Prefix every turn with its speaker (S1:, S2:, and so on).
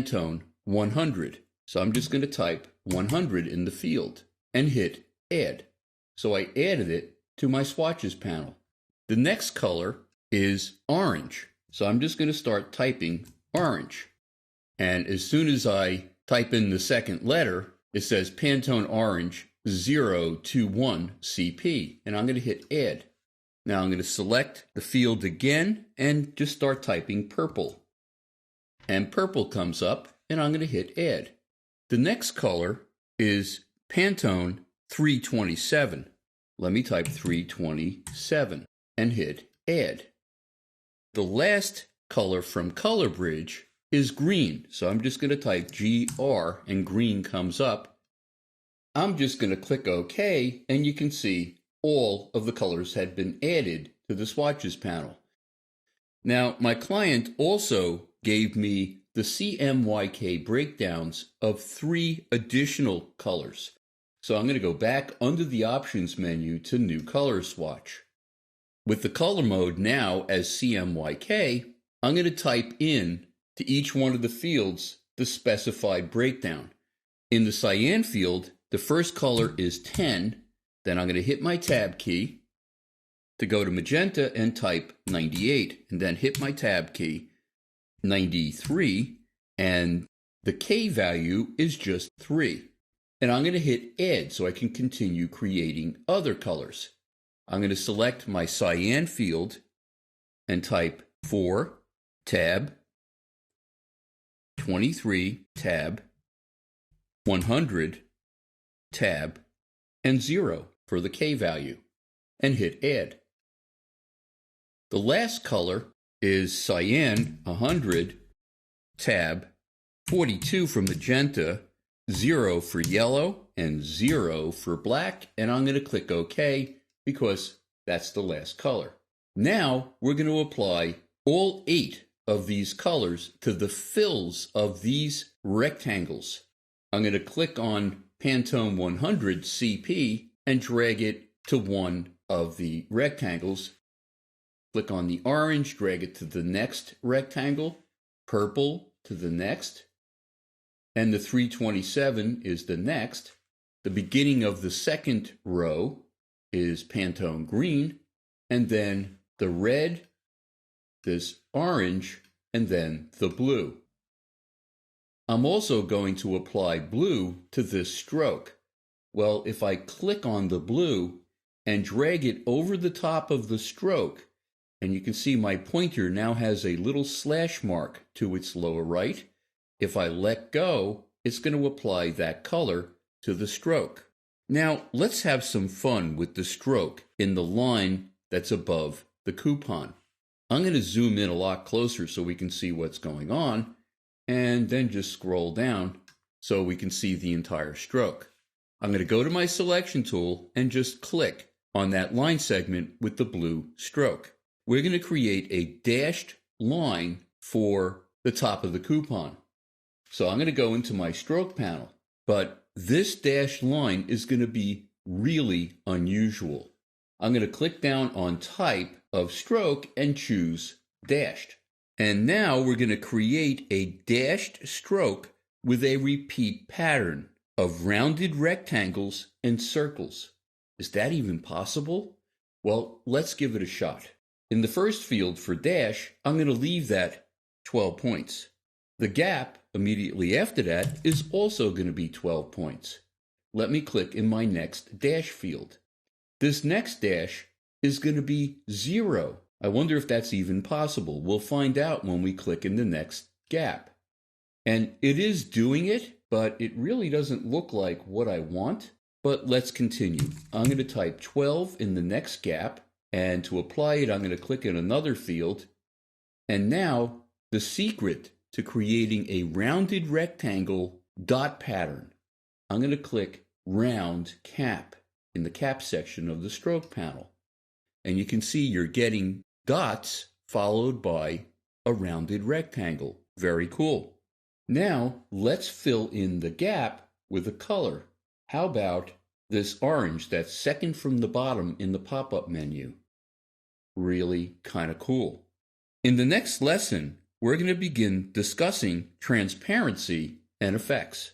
S1: Pantone 100. So I'm just going to type 100 in the field and hit Add. So I added it to my swatches panel. The next color is orange. So I'm just going to start typing orange. And as soon as I type in the second letter, it says Pantone Orange 021 CP. And I'm going to hit Add. Now I'm going to select the field again and just start typing purple. And purple comes up and I'm going to hit Add. The next color is Pantone 327. Let me type 327 and hit Add. The last color from Color Bridge is green. So I'm just going to type GR and green comes up. I'm just going to click OK and you can see all of the colors had been added to the swatches panel. Now, my client also gave me the CMYK breakdowns of 3 additional colors. So I'm going to go back under the options menu to New Color Swatch. With the color mode now as CMYK, I'm going to type in to each one of the fields the specified breakdown. In the cyan field, the first color is 10. Then I'm going to hit my tab key to go to magenta and type 98, and then hit my tab key 93, and the K value is just 3. And I'm going to hit Add so I can continue creating other colors. I'm going to select my cyan field and type 4, tab, 23, tab, 100, tab, and 0 for the K value, and hit Add. The last color is cyan 100, tab, 42 for magenta, 0 for yellow, and 0 for black, and I'm going to click OK because that's the last color. Now we're going to apply all 8 of these colors to the fills of these rectangles. I'm going to click on Pantone 100 CP and drag it to one of the rectangles. Click on the orange, drag it to the next rectangle, purple to the next, and the 327 is the next. The beginning of the second row is Pantone green, and then the red, this orange, and then the blue. I'm also going to apply blue to this stroke. Well, if I click on the blue and drag it over the top of the stroke, and you can see my pointer now has a little slash mark to its lower right. If I let go, it's going to apply that color to the stroke. Now, let's have some fun with the stroke in the line that's above the coupon. I'm going to zoom in a lot closer so we can see what's going on, and then just scroll down so we can see the entire stroke. I'm going to go to my selection tool and just click on that line segment with the blue stroke. We're going to create a dashed line for the top of the coupon. So I'm going to go into my stroke panel, but this dashed line is going to be really unusual. I'm going to click down on type of stroke and choose dashed. And now we're going to create a dashed stroke with a repeat pattern of rounded rectangles and circles. Is that even possible? Well, let's give it a shot. In the first field for dash, I'm going to leave that 12 points. The gap immediately after that is also going to be 12 points. Let me click in my next dash field. This next dash is going to be 0. I wonder if that's even possible. We'll find out when we click in the next gap. And it is doing it, but it really doesn't look like what I want. But let's continue. I'm going to type 12 in the next gap. And to apply it, I'm going to click in another field. And now the secret to creating a rounded rectangle dot pattern. I'm going to click Round Cap in the cap section of the stroke panel. And you can see you're getting dots followed by a rounded rectangle. Very cool. Now let's fill in the gap with a color. How about this orange that's second from the bottom in the pop-up menu? Really kind of cool. In the next lesson, we're going to begin discussing transparency and effects.